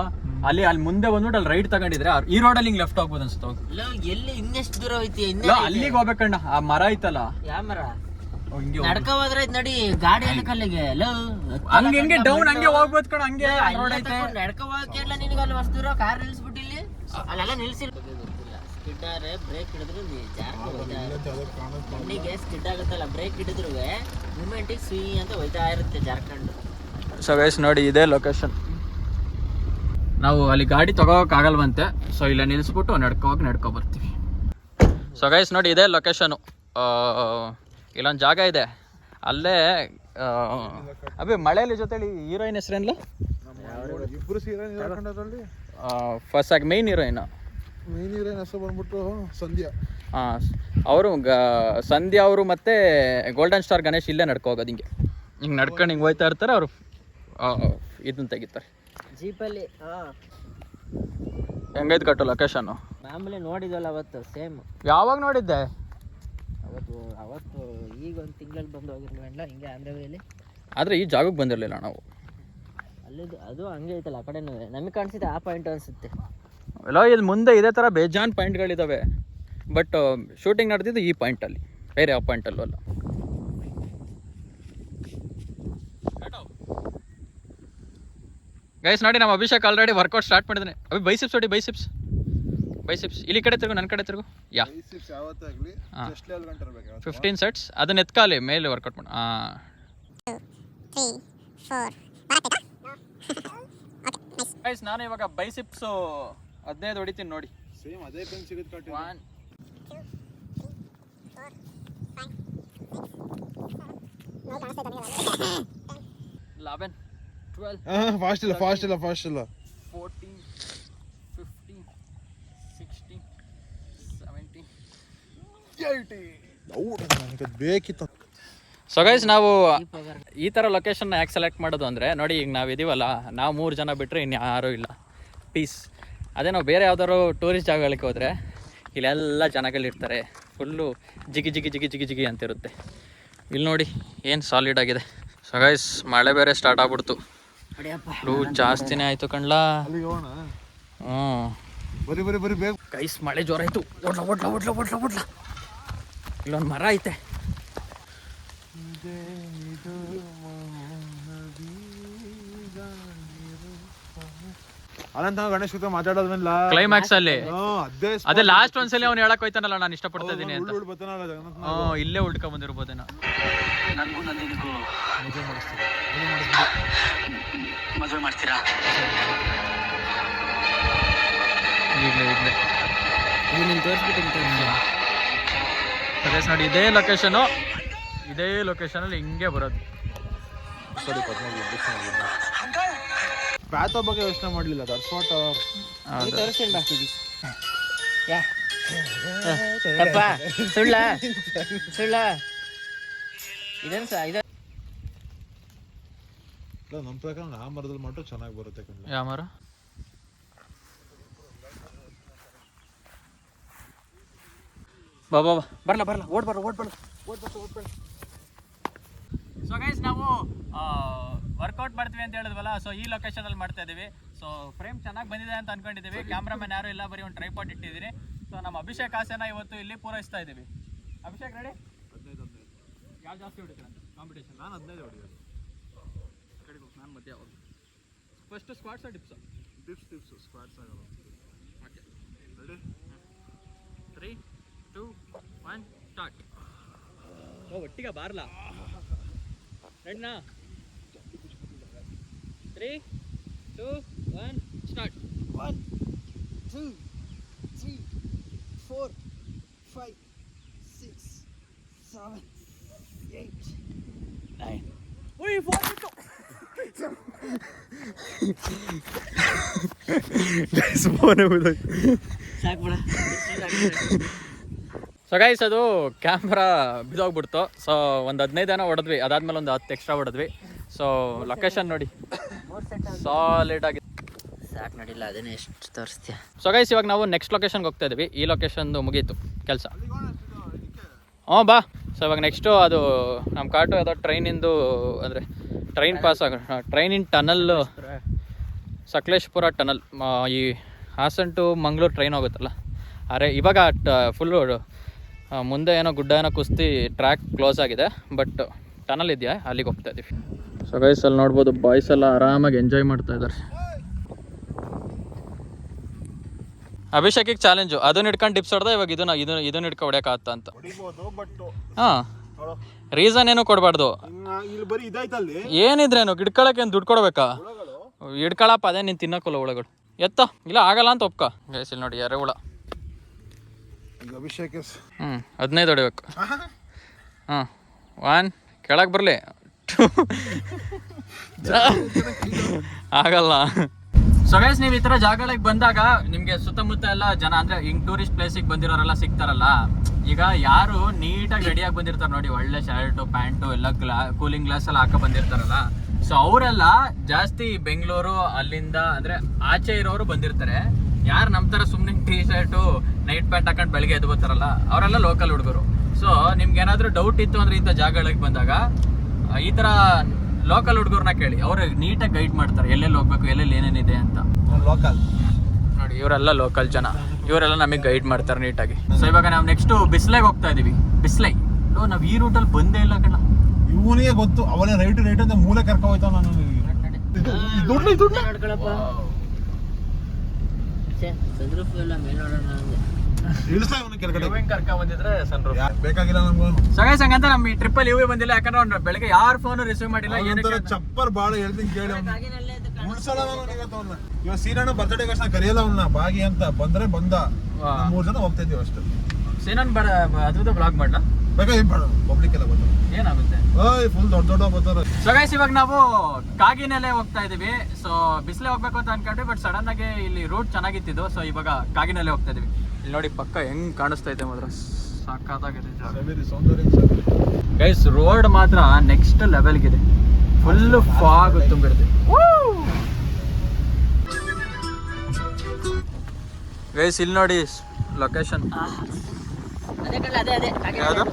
ಅಲ್ಲಿ ಮುಂದೆ ಬಂದ್ಬಿಟ್ಟು ಅಲ್ಲಿ ರೈಟ್ ತಗೊಂಡಿದ್ರೆ ಈ ರೋಡಲ್ಲಿ ಹಿಂಗ್ ಲೆಫ್ಟ್ ಹೋಗ್ಬೋದು ಅನ್ಸುತ್ತೆ. ಇಲ್ಲ ಎಲ್ಲಿ ಇನ್ನೆಷ್ಟು ದೂರ ಹೋಯ್ತಿ? ಅಲ್ಲಿಗೆ ಹೋಗ್ಬೇಕಣ್ಣ. ಆ ಮರ ಐತಲ್ಲ, ಯಾವ ಮರ? ಹಿಂಗೆ ನಡ್ಕ ಹೋದ್ರೆ ನಡಿ. ಗಾಡಿ ಅಲ್ಲಿ ಕಲ್ಲಿಗೆ ಹಂಗೆ ಹೆಂಗೆ ಡೌನ್ ಹಂಗೆ ಹೋಗ್ಬೋದು ಕಣ. ಹಂಗೆ ರೋಡ್ ಐತೆ. ನಡ್ಕ ಹೋಗಕ್ಕೆ ನಿನಗೆ ಅಲ್ಲಿ ವಸ್ತು ದೂರ ಕಾರ್ ನಿಲ್ಸ್ಬಿಟ್ಟಿಲ್ಲಿ. ಅಲ್ಲೆಲ್ಲ ನಿಲ್ಸಿಲ್ಲ. ಸ್ಕಿಡ್ಡಾರೆ ಬ್ರೇಕ್ ಹಿಡಿದ್ರು ಮಣ್ಣಿಗೆ ಸ್ಕಿಡ್ ಆಗುತ್ತಲ್ಲ, ಬ್ರೇಕ್ ಹಿಡಿದ್ರು ಮೂಮೆಂಟಿಗೆ ಸ್ವೀ ಅಂತ ಹೋಯ್ತಾ ಇರುತ್ತೆ ಜಾರ್ಖಂಡ್. ಸೊ ಗೈಸ್ ನೋಡಿ, ಇದೇ ಲೊಕೇಶನ್. ನಾವು ಅಲ್ಲಿ ಗಾಡಿ ತಗೋಕ್ಕಾಗಲ್ವಂತೆ, ಸೊ ಇಲ್ಲೇ ನಿಲ್ಲಿಸ್ಬಿಟ್ಟು ನಡ್ಕೊ ಬರ್ತೀವಿ. ಸೊ ಗೈಸ್ ನೋಡಿ, ಇದೇ ಲೊಕೇಶನು. ಇಲ್ಲೊಂದು ಜಾಗ ಇದೆ, ಅಲ್ಲೇ ಅಭಿ ಮಳೆಯಲ್ಲಿ ಜೊತೆಲಿ ಹೀರೋಯಿನ್ ಹೆಸರೇನಲ್ಲ? ಇಬ್ರು ಸೀರೆ ಫಸ್ಟ್ ಆಗಿ ಮೇನ್ ಹೀರೋಯಿನ್ ಹೆಸರು ಬಂದ್ಬಿಟ್ಟು ಸಂಧ್ಯಾ. ಅವರು ಸಂಧ್ಯಾ ಅವರು ಮತ್ತೆ ಗೋಲ್ಡನ್ ಸ್ಟಾರ್ ಗಣೇಶ್ ಇಲ್ಲೇ ನಡ್ಕೋಗೋದು. ಹಿಂಗೆ ನಡ್ಕೊಂಡು ಹಿಂಗೆ ಹೋಯ್ತಾ ಇರ್ತಾರೆ. ಅವರು ಇದನ್ನ ತೆಗಿತಾರೆ ಜೀಪಲ್ಲಿ. ಹೆಂಗೈತೆ ಕಟ್ಟು ಲೊಕೇಶನ್ನು? ಮಾಮೂಲಿ ನೋಡಿದ್ವಲ್ಲ ಅವತ್ತು, ಸೇಮ್. ಯಾವಾಗ ನೋಡಿದ್ದೆ? ಅವತ್ತು ಈಗ ಒಂದು ತಿಂಗಳಲ್ಲಿ ಬಂದು ಹೋಗಿರ್ಲಿಲ್ಲ ಹಿಂಗೆ ಆಂಧ್ರವೇಲಿ. ಆದರೆ ಈ ಜಾಗಕ್ಕೆ ಬಂದಿರಲಿಲ್ಲ ನಾವು. ಅಲ್ಲಿದ್ದು ಅದು ಹಂಗೆ ಐತಲ್ಲ ಆ ಕಡೆನೂ. ನಮಗೆ ಕಾಣಿಸಿದೆ ಆ ಪಾಯಿಂಟ್ ಅನಿಸುತ್ತೆ. ಎಲ್ಲ ಇಲ್ಲಿ ಮುಂದೆ ಇದೇ ಥರ ಬೇಜಾನ್ ಪಾಯಿಂಟ್ಗಳಿದ್ದಾವೆ, ಬಟ್ ಶೂಟಿಂಗ್ ನಡೆದಿದ್ದು ಈ ಪಾಯಿಂಟಲ್ಲಿ, ಬೇರೆ ಯಾವ ಪಾಯಿಂಟಲ್ಲೂ ಅಲ್ಲ. ಗೈಸ್ ನೋಡಿ, ನಮ್ಮ ಅಭಿಷೇಕ್ ಆಲ್ರೆಡಿ ವರ್ಕೌಟ್ ಸ್ಟಾರ್ಟ್ ಮಾಡಿದ್ದಾನೆ. ಅಭಿ ಬೈಸಿಪ್ಸ್ ನೋಡಿ, ಬೈಸಿಪ್ಸ್ ಇಲ್ಲಿ ಕಡೆ ತಿರುಗು, ನನ್ನ ಕಡೆ ತಿರುಗು. 15 ಸೆಟ್ಸ್. ಅದನ್ನ ಎತ್ಕಾಲಿ ಮೇಲೆ ವರ್ಕೌಟ್ ಮಾಡಿ. 2, 3, 4 ಗೈಸ್ ನಾನು ಇವಾಗ ಬೈಸಿಪ್ಸ್ 15 ಹೊಡಿತೀನಿ ನೋಡಿ. ಸೇಮ್ ಅದೇ ಪೆನ್ ಸಿಗುತ್ತೆ ಕಟ್ಟಿ. 1 11 12 ಫಾಸ್ಟ್ ಇಲ್ಲ 14 15 16 17 18 ಬೇಕಿತ್ತು. ಸೊ ಗೈಸ್, ನಾವು ಈ ಥರ ಲೊಕೇಶನ್ನ ಯಾಕೆ ಸೆಲೆಕ್ಟ್ ಮಾಡೋದು ಅಂದರೆ, ನೋಡಿ ಈಗ ನಾವು ಇದೀವಲ್ಲ, ನಾವು 3 ಜನ ಬಿಟ್ಟರೆ ಇನ್ಯಾರೂ ಇಲ್ಲ, ಪೀಸ್. ಅದೇ ನಾವು ಬೇರೆ ಯಾವ್ದಾದ್ರು ಟೂರಿಸ್ಟ್ ಜಾಗಗಳಿಗೆ ಹೋದರೆ ಇಲ್ಲೆಲ್ಲ ಜನಗಳಿರ್ತಾರೆ, ಫುಲ್ಲು ಜಿಗಿ ಜಿಗಿ ಜಿಗಿ ಜಿಗಿ ಜಿಗಿ ಅಂತಿರುತ್ತೆ. ಇಲ್ಲಿ ನೋಡಿ ಏನು ಸಾಲಿಡ್ ಆಗಿದೆ. ಸೊ ಗೈಸ್, ಮಳೆ ಬೇರೆ ಸ್ಟಾರ್ಟ್ ಆಗ್ಬಿಡ್ತು. ಫ್ಲೂ ಜಾಸ್ತಿನೇ ಆಯಿತು ಕಣ್ಲಾ. ಬರಿ ಬೇಗ ಗೈಸ್, ಮಳೆ ಜೋರಾಯಿತು. ಓಡ್ಲ ಇಲ್ಲೊಂದು ಮರ ಐತೆ. ಅನಂತ ಗಣೇಶ್ ಜೊತೆ ಮಾತಾಡೋದ್ಮೇಲೆ ಕ್ಲೈಮ್ಯಾಕ್ಸ್ ಅಲ್ಲಿ ಅದೇ ಲಾಸ್ಟ್ ಒಂದ್ಸಲಿ ಅವ್ನು ಹೇಳಕ್ ಹೋಯ್ತಾನಲ್ಲ, ನಾನು ಇಷ್ಟಪಡ್ತಾ ಇದೀನಿ ಅಂತ. ಇಲ್ಲೇ ಉಳ್ಕ ಬಂದಿರ್ಬೋದೇನೋ. ಮದುವೆ ಮಾಡ್ತೀರಾ? ಈಗಲೇ ತೋರಿಸ್ಬಿಟ್ಟು ನೋಡಿ, ಇದೇ ಲೊಕೇಶನಲ್ಲಿ ಹಿಂಗೆ ಬರೋದು. ಪ್ಯಾಥೋ ಬಗ್ಗೆ ಯೋಚನೆ ಮಾಡಲಿಲ್ಲ. ದಟ್ಸ್ ವಾಟ್ ಸುಳ್ಳ ಇದೇನು ಸಹ ಇದೆ. ನಮ್ಮ ಪ್ರಕಾರ ಆ ಮರದಲ್ಲಿ ಮಾತ್ರ ಚೆನ್ನಾಗಿ ಬರುತ್ತೆ. ಯಾವ ಮರ? ಬಾ ಬರಲ್ಲ ಓಡ್ಬಾರ ಸೊ ಗೈಸ್ ನಾವು ವರ್ಕೌಟ್ ಮಾಡ್ತೀವಿ ಅಂತ ಹೇಳಿದ್ವಲ್ಲ, ಸೊ ಈ ಲೊಕೇಶನಲ್ಲಿ ಮಾಡ್ತಾ ಇದ್ದೀವಿ. ಸೊ ಫ್ರೇಮ್ ಚೆನ್ನಾಗಿ ಬಂದಿದೆ ಅಂತ ಅನ್ಕೊಂಡಿದ್ದೀವಿ. ಕ್ಯಾಮ್ರಾಮನ್ ಯಾರು ಇಲ್ಲ, ಬರೀ ಒಂದು ಟ್ರೈಪಾಡ್ ಇಟ್ಟಿದ್ದೀನಿ. ಸೊ ನಮ್ಮ ಅಭಿಷೇಕ್ ಆಸೆನ ಇವತ್ತು ಇಲ್ಲಿ ಪೂರೈಸ್ತಾ ಇದ್ದೀವಿ. ಅಭಿಷೇಕ್ ರೆಡಿ? 15 ಯಾರು ಜಾಸ್ತಿ ಹೊಡಿತೀರ ಕಾಂಪಿಟೇಷನ್? ನಾನು 15 ಹೊಡಿಯೋದು. ಕಡಿಮೆ ನಾನು ಮಧ್ಯ ಹೋಗಿ ಫಸ್ಟ್ ಸ್ಕ್ವಾಟ್ಸ ಡಿಪ್ಸ? ಟಿಪ್ಸ್ ಸ್ಕ್ವಾಟ್ಸ್ ಆಗೋದು. Okay ready? 3, 2, 1 ಸ್ಟಾರ್ಟ್. ಒಟ್ಟಿಗೆ ಬಾರ್ಲಾ ರೆಡ್ನಾ? 3, 2, 1 start. 1, 2, 3, 4, 5, 6, 7, 8, 9. Uy, fuerte. So guys ಅದು ಕ್ಯಾಮ್ರಾ ಬಿದ್ದೋಗ್ಬಿಡ್ತು. ಸೊ ಒಂದು 15 ಜನ ಹೊಡೆದ್ವಿ, ಅದಾದ್ಮೇಲೆ ಒಂದು 10 ಎಕ್ಸ್ಟ್ರಾ ಹೊಡೆದ್ವಿ. ಸೊ ಲೊಕೇಶನ್ ನೋಡಿ ಸಾಲಿಡ್ ಆಗಿ ಸಾಕು ನಡಿಲ್ಲ, ಅದನ್ನೇ ಎಷ್ಟು ತೋರಿಸ್ತೀಯ. ಸೊ ಗೈಸ್ ಇವಾಗ ನಾವು ನೆಕ್ಸ್ಟ್ ಲೊಕೇಶನ್ಗೆ ಹೋಗ್ತಾ ಇದ್ವಿ. ಈ ಲೊಕೇಶನ್ದು ಮುಗೀತು ಕೆಲಸ. ಬಾ. ಸೊ ಇವಾಗ ನೆಕ್ಸ್ಟು ಅದು ನಮ್ಮ ಕಾಟು ಯಾವುದೋ ಟ್ರೈನಿಂದು ಅಂದರೆ ಟ್ರೈನ್ ಪಾಸ್ ಟ್ರೈನಿನ ಟನಲ್, ಸಕಲೇಶ್ಪುರ ಟನಲ್. ಈ ಹಾಸನ್ ಟು ಮಂಗಳೂರು ಟ್ರೈನ್ ಹೋಗುತ್ತಲ್ಲ, ಅರೆ ಇವಾಗ ಫುಲ್ಲು ಮುಂದೆ ಏನೋ ಗುಡ್ಡ ಏನೋ ಕುಸ್ತಿ ಟ್ರ್ಯಾಕ್ ಕ್ಲೋಸ್ ಆಗಿದೆ, ಬಟ್ ಟನಲ್ ಇದೆಯಾ, ಅಲ್ಲಿಗೆ ಹೋಗ್ತಾ ಇದ್ದೀವಿ. ಸೊ ಗೈಸ್ ಅಲ್ಲಿ ನೋಡ್ಬೋದು ಬಾಯ್ಸ್ ಎಲ್ಲ ಆರಾಮಾಗಿ ಎಂಜಾಯ್ ಮಾಡ್ತಾ ಇದ್ದಾರೆ. ಅಭಿಷೇಕಿಗೆ ಚಾಲೆಂಜು, ಅದನ್ನ ಹಿಡ್ಕೊಂಡು ಟಿಪ್ಸ್ ಹೊಡೆದ, ಇವಾಗ ಇದನ್ನ ಹಿಡ್ಕೊ ಹೊಡ್ಯಾಕತ್ತ ಅಂತ. ಹಾಂ, ರೀಸನ್ ಏನು ಕೊಡಬಾರ್ದು. ಏನಿದ್ರೇನು ಹಿಡ್ಕೊಳಕ್ಕೆ ಏನು ದುಡ್ಡು ಕೊಡ್ಬೇಕಾ? ಹಿಡ್ಕೊಳಪ್ಪ, ಅದೇ ನೀನು ತಿನ್ನೋಕ್ಕಲ್ಲ ಹುಳಗಳು. ಎತ್ತ ಇಲ್ಲ ಆಗಲ್ಲ ಅಂತ ಒಪ್ಕ. ಗೈಸ್ ಇಲ್ಲಿ ನೋಡಿ ಯಾರೇ ಹುಳ. ಅಭಿಷೇಕ್ 15 ಹೊಡಿಬೇಕು. 1 ಕೆಳಗೆ ಬರಲಿ, 2 ಆಗಲ್ಲ. ಸೊ ಗೈಸ್ ನೀವು ಈ ಥರ ಜಾಗಗಳಿಗೆ ಬಂದಾಗ ನಿಮಗೆ ಸುತ್ತಮುತ್ತ ಎಲ್ಲ ಜನ ಅಂದರೆ ಹಿಂಗೆ ಟೂರಿಸ್ಟ್ ಪ್ಲೇಸಿಗೆ ಬಂದಿರೋರೆಲ್ಲ ಸಿಗ್ತಾರಲ್ಲ. ಈಗ ಯಾರು ನೀಟಾಗಿ ರೆಡಿಯಾಗಿ ಬಂದಿರ್ತಾರೆ ನೋಡಿ, ಒಳ್ಳೆ ಶರ್ಟು ಪ್ಯಾಂಟು ಎಲ್ಲ ಕೂಲಿಂಗ್ ಗ್ಲಾಸ್ ಎಲ್ಲ ಹಾಕೋ ಬಂದಿರ್ತಾರಲ್ಲ. ಸೊ ಅವರೆಲ್ಲ ಜಾಸ್ತಿ ಬೆಂಗಳೂರು ಅಲ್ಲಿಂದ ಅಂದರೆ ಆಚೆ ಇರೋರು ಬಂದಿರ್ತಾರೆ. ಯಾರು ನಮ್ಮ ಥರ ಸುಮ್ಮನೆ ಟೀ ಶರ್ಟು ನೈಟ್ ಪ್ಯಾಂಟ್ ಹಾಕೊಂಡು ಬೆಳಗ್ಗೆ ಎದ್ದು ಬರ್ತಾರಲ್ಲ, ಅವರೆಲ್ಲ ಲೋಕಲ್ ಹುಡುಗರು. ಸೊ ನಿಮ್ಗೆ ಏನಾದರೂ ಡೌಟ್ ಇತ್ತು ಅಂದರೆ ಇಂಥ ಜಾಗಗಳಿಗೆ ಬಂದಾಗ ಈ ಥರ ಲೋಕಲ್ ಹುಡುಗರನ್ನ ಕೇಳಿ, ಅವರು ನೀಟಾಗಿ ಗೈಡ್ ಮಾಡ್ತಾರೆ ಎಲ್ಲೆಲ್ಲಿ ಹೋಗ್ಬೇಕು, ಎಲ್ಲೆಲ್ಲಿ ಏನೇನಿದೆ ಅಂತ. ಲೋಕಲ್ ನೋಡಿ ಇವರೆಲ್ಲ ಲೋಕಲ್ ಜನ, ಇವರೆಲ್ಲ ನಮಗೆ ಗೈಡ್ ಮಾಡ್ತಾರೆ ನೀಟಾಗಿ. ಸೊ ಇವಾಗ ನಾವು ನೆಕ್ಸ್ಟು ಬಿಸ್ಲೆಗೆ ಹೋಗ್ತಾ ಇದೀವಿ. ಬಿಸ್ಲೈ ನಾವು ಈ ರೂಟಲ್ಲಿ ಬಂದೇ ಇಲ್ಲ ಕಣ. ಇವನಿಗೆ ಗೊತ್ತು, ಅವನೇ ರೈಟ್ ಅಂತ ಮೂಲೆ ಕರ್ಕೊ ಹೋಯ್ತಾವ. ನಾನು ಸನ್ರೂಫ್ ಎಲ್ಲ ಮೇಲೆ ನೋಡೋಣ ಅಂದೆ. ಕರ್ಕ ಬಂದಿದ್ರೆ ಬೇಕಾಗಿಲ್ಲ ನಮ್ಗೆ. ಸಗೈಸ್ ಹಂಗಂತ ನಮ್ಮ ಈ ಟ್ರಿಪ್ಪಲ್ಲಿ ಇವೇ ಬಂದಿಲ್ಲ, ಯಾಕಂದ್ರೆ ಅವ್ನು ಬೆಳಗ್ಗೆ ಯಾರು ಫೋನ್ ರಿಸೀವ್ ಮಾಡಿಲ್ಲ. ಚಪ್ಪರ್ ಬಾಳ ಹೇಳ್ತೀನಿ ಕೇಳಿ, ಇವಾಗ ಸೀನಣ್ಣ ಬರ್ತ್ಡೇ ನಾ ಕರೆಯಲ್ಲ ಅವನ್ನ ಬಾಗಿ ಅಂತ. ಬಂದ್ರೆ ಬಂದ 3 ಜನ ಹೋಗ್ತಾ ಇದೀವಿ ಅಷ್ಟು. ಸೀನನ್ ಅದ್ರದ್ದು ಬ್ಲಾಗ್ ಮಾಡ್ಲಾ? ಬೇಕಾ ಏನ್ ಮಾಡೋದು, ಪಬ್ಲಿಕ್ ಎಲ್ಲ ಬರ್ತಾರೆ, ಏನಾಗುತ್ತೆ ಫುಲ್ ದೊಡ್ಡ ಬರ್ತಾರೆ. ಸೊ ಗೈಸ್ ಇವಾಗ ನಾವು ಕಾಗಿನೆಲೆ ಹೋಗ್ತಾ ಇದೀವಿ. ಸೊ ಬಿಸ್ಲೆ ಹೋಗ್ಬೇಕು ಅಂತ ಅನ್ಕೊಂಡ್ವಿ, ಬಟ್ ಸಡನ್ ಆಗಿ ಇಲ್ಲಿ ರೂಟ್ ಚೆನ್ನಾಗಿತ್ತಿದ್ದು. ಸೊ ಇವಾಗ ಕಾಗಿನೆಲೆ ಹೋಗ್ತಾ ಇದೀವಿ. ಇಲ್ಲಿ ನೋಡಿ ಪಕ್ಕ ಹೆಂಗ್ ಕಾಣಿಸ್ತಾ ಇದೆ ಮಾತ್ರ, ಸಾಕಾಗಿದೆ ಗೈಸ್. ರೋಡ್ ಮಾತ್ರ ನೆಕ್ಸ್ಟ್ ಲೆವೆಲ್ಗಿದೆ, ಫುಲ್ ಫಾಗ್ ತುಂಬಿರುತ್ತೆ ಗೈಸ್. ಇಲ್ಲಿ ನೋಡಿ ಲೊಕೇಶನ್, ಅದೇ ಕಳ್ಳ, ಅದೇ ಅದೇ ಯಾವ್ದು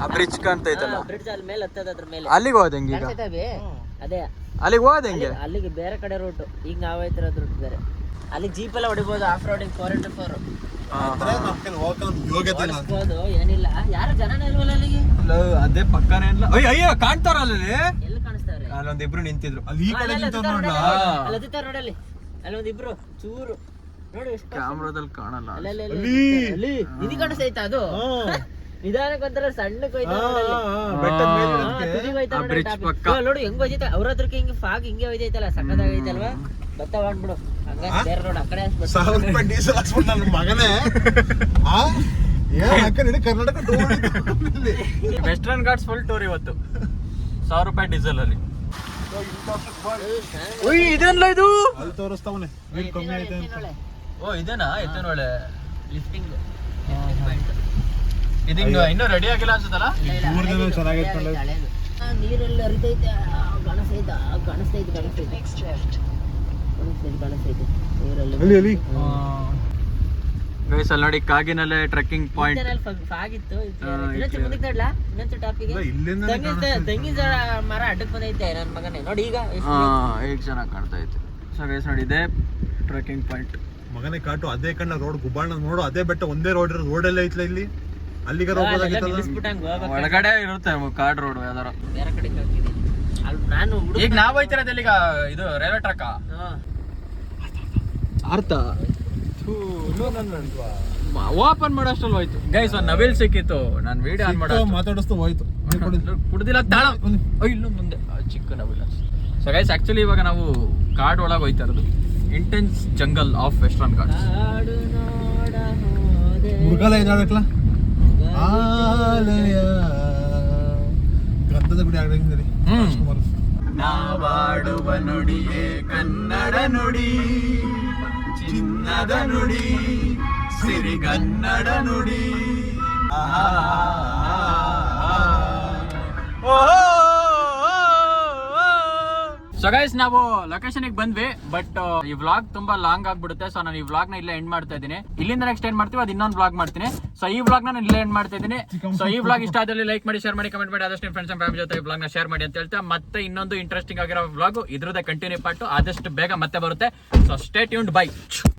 ಆ ಬ್ರಿಡ್ಜ್ ಕಾಣ್ತೈತಲ್ಲ, ಬ್ರಿಡ್ಜ್ ಅಲ್ಲಿ ಮೇಲೆ ಹತ್ತದ, ಅದ್ರ ಮೇಲೆ ಅಲ್ಲಿಗೆ ಹೋದ ಹೆಂಗೆ? ಈಗ ಅದೇ ಅಲ್ಲಿಗೆ ಹೋದ ಹೆಂಗೆ? ಅಲ್ಲಿಗೆ ಬೇರೆ ಕಡೆ ರೂಟ್, ಈಗ ನಾವ್ ಹೋಯ್ತಿರೋದ್ ರೂಟ್ ಬೇರೆ. ಅಲ್ಲಿ ಜೀಪ್ ಎಲ್ಲ ಹೊಡಿಬೋದು, ಆಫ್ ರೋಡಿಂಗ್ 4x4 ಹೊಡಿಬೋದು, ಏನಿಲ್ಲ. ಯಾರು ಜನನೇ ಇಲ್ವಲ್ಲ ಅಲ್ಲಿಗೆ. ಅದೇ ಪಕ್ಕನೇ ಇಲ್ಲ. ಅಯ್ಯೋ ಕಾಣ್ತಾರ ಅಲ್ಲಿ, ಎಲ್ಲಿ ಕಾಣಿಸ್ತಾವ್ರೆ? ಅಲ್ಲೊಂದಿಬ್ರು ನಿಂತಿದ್ರು. ಅಲ್ಲಿ ಈ ಕಡೆ ನಿಂತವ್ರು ನೋಡ್ಲಾ? ಅಲ್ಲಿ ಹತ್ತಿತ್ತಾರ ನೋಡಿ, ಅಲ್ಲಿ ಒಂದಿಬ್ರು ಚೂರು ನೋಡಿ, ಎಷ್ಟು ಕ್ಯಾಮ್ರಾದಲ್ಲಿ ಕಾಣಲ್ಲ. ಅಲ್ಲಿ ನಿಧಿ ಕಾಣಿಸ್ತೈತ ಅದು. ನಿಧಾನಕ್ಕೆ ಒಂಥರ ಸಣ್ಣಕ್ಕೆ ನೋಡಿ ಹೆಂಗ್ ಹೋಯ್ತೈತೆ ಅವ್ರ ಹತ್ರಕ್ಕೆ. ಹಿಂಗೆ ಫಾಗ್ ಹಿಂಗೆ ಹೋಯ್ತೈತಲ್ಲ, ಸಕ್ಕದಾಗೈತಲ್ವಾ? ಬತ್ತ ಮಾಡ್ಬಿಡು ಹಂಗ ಬೇರೆ ರೋಡ್ ಆ ಕಡೆ ಡೀಸೆಲ್ ಹಾಕ್ಸ್ಬಿಟ್ಟು ನನ್ನ ಮಗನೇ Karnataka western Ghats full tour ಇವತ್ತು. 1000 ರೂಪಾಯಿ ಡೀಸೆಲ್ ಅಲ್ಲಿ. ಇದೆಲ್ಲ ಇದು ಅಲ್ಲಿ ತೋರಿಸ್ತಾವನೆ ಕಮ್ಮಿ ಐತೆ ಅಂತ. ಓ ಇದೇನಾ? ಎತ್ತನೊಳೆ ಲಿಫ್ಟಿಂಗ್ ಇದು ಇನ್ನೂ ರೆಡಿ ಆಗಿಲ್ಲ ಅನ್ಸುತ್ತಲ್ಲ. ನೀರಲ್ಲಿ ಹರಿತೈತೆ, ಕಾಣಿಸ್ತೈತೆ ನೀರಲ್ಲಿ. ಗೈಸ್ ಅಲ್ಲಿ ನೋಡಿ ಕಾಗಿನಲ್ಲೇ ಟ್ರೆಕ್ಕಿಂಗ್ ಪಾಯಿಂಟ್ ಫಾಗ್ ಇತ್ತು ಇನ್ನೊಂಚೂರು ಮುಂದಕ್ಕೆ ತಡ್ಲಾ ಇನ್ನೊಂಚೂರು ಟಾಪಿಗೆ ಇಲ್ಲಿಂದ ತೆಂಗಿನ ಮರ ಅಡ್ಡಕ್ಕೆ ಬಂದೈತೆ ನನ್ನ ಮಗನೇ ನೋಡಿ ಈಗ ಹೇಗೆ ಚೆನ್ನಾಗಿ ಕಾಣ್ತಾ ಐತೆ. ಸೊ ಗೈಸ್ ನೋಡಿ ಇದೆ ಟ್ರೆಕ್ಕಿಂಗ್ ಪಾಯಿಂಟ್. ಮಗನೇ ಕಾಟು ಅದೇ ಕಣ್ಣ ರೋಡ್ ಗುಬ್ಬಾಣ ನೋಡು ಅದೇ ಬೆಟ್ಟ ಒಂದೇ ರೋಡ್ ಎಲ್ಲ ಐತ್ಲ ಇಲ್ಲಿ ಅಲ್ಲಿಗೆ ಹೋಗೋದಾಗಿತ್ತಲ್ಲ. ನಿಲ್ಲಿಸ್ಬಿಟ್ಟಂಗ್ ಹೋಗ್ಬೇಕು ಒಳಗಡೆ ಇರುತ್ತೆ ಕಾಡ್ ರೋಡ್ ಯಾವ್ದಾರ. ಬೇರೆ ಕಡೆ ಹೋಗ್ತಿದ್ದೀನಿ ಅಲ್ಲಿ ನಾನು ಈಗ ನಾವ್ ಹೋಯ್ತಿರೋದು ಎಲ್ಲಿಗ ಇದು ರೈಲ್ವೆ ಟ್ರ್ಯಾಕ್ ಅರ್ಥ ಓಪನ್ ಮಾಡೋಷ್ಟಲ್ಲಿ ಹೋಯ್ತು ಗೈಸ್. ಒಂದ್ ನವಿಲ್ ಸಿಕ್ಕಿತ್ತು ನಾನು ವಿಡಿಯೋ ಆನ್ ಮಾಡೋ ಮಾತಾಡಿಸ್ತು ಹೋಯ್ತು ಕುಡ್ದಿಲ್ಲ ತಾಳ ಇಲ್ಲೂ ಮುಂದೆ ಚಿಕ್ಕ ನವಿಲ್. ಸೊ ಗೈಸ್ ಆಕ್ಚುಲಿ ಇವಾಗ ನಾವು ಕಾಡ್ ಒಳಗೆ ಹೋಯ್ತಾ ಇರೋದು intense jungle of western Ghats. ಮೃಗಾಲಯ ಇದಾಗಲ್ಲ ಆಲಯ ಗಂಧದ ಗುಡಿ ಆಗಲಿ. ನಾವಾಡುವ ನುಡಿಯೇ ಕನ್ನಡ ನುಡಿ, ಚಿನ್ನದ ನುಡಿ, ಸಿರಿಗನ್ನಡ ನುಡಿ. ಸೊ ಗೈಸ್ ನಾವು ಲೊಕೇಶನ್ ಬಂದ್ವಿ ಬಟ್ ಈ ವ್ಲಾಗ್ ತುಂಬಾ ಲಾಂಗ್ ಆಗ್ಬಿಡುತ್ತೆ. ಸೊ ನಾನು ಈ ವ್ಲಾಗ್ ನ ಇಲ್ಲೇ ಎಂಡ್ ಮಾಡ್ತಾ ಇದ್ದೀನಿ. ಇಲ್ಲಿಂದ ನೆಕ್ಸ್ಟ್ ಏನ್ ಮಾಡ್ತೀವಿ ಅದು ಇನ್ನೊಂದು ವ್ಲಾಗ್ ಮಾಡ್ತೀನಿ. ಸೊ ಈ ವ್ಲಾಗ್ ನಾನು ಇಲ್ಲೇ ಎಂಡ್ ಮಾಡ್ತಾ ಇದ್ದೀನಿ. ಸೊ ಈ ವ್ಲಾಗ್ ಇಷ್ಟ ಆದಲ್ಲಿ ಲೈಕ್ ಮಾಡಿ, ಶೇರ್ ಮಾಡಿ, ಕಮೆಂಟ್ ಮಾಡಿ, ಆದಷ್ಟು ನಿಮ್ಮ ಫ್ರೆಂಡ್ಸ್ ಅಂಡ್ ಫ್ಯಾಮಿಲಿ ಜೊತೆ ಈ ವ್ಲಾಗ್ ನ ಶೇರ್ ಮಾಡಿ ಅಂತ ಹೇಳ್ತಾ ಮತ್ತೆ ಇನ್ನೊಂದು ಇಂಟ್ರೆಸ್ಟಿಂಗ್ ಆಗಿರೋ ವ್ಲಾಗ್ ಇದ್ರದ್ದೇ ಕಂಟಿನ್ಯೂ ಪಾರ್ಟ್ ಆದಷ್ಟು ಬೇಗ ಮತ್ತೆ ಬರುತ್ತೆ. So stay tuned by.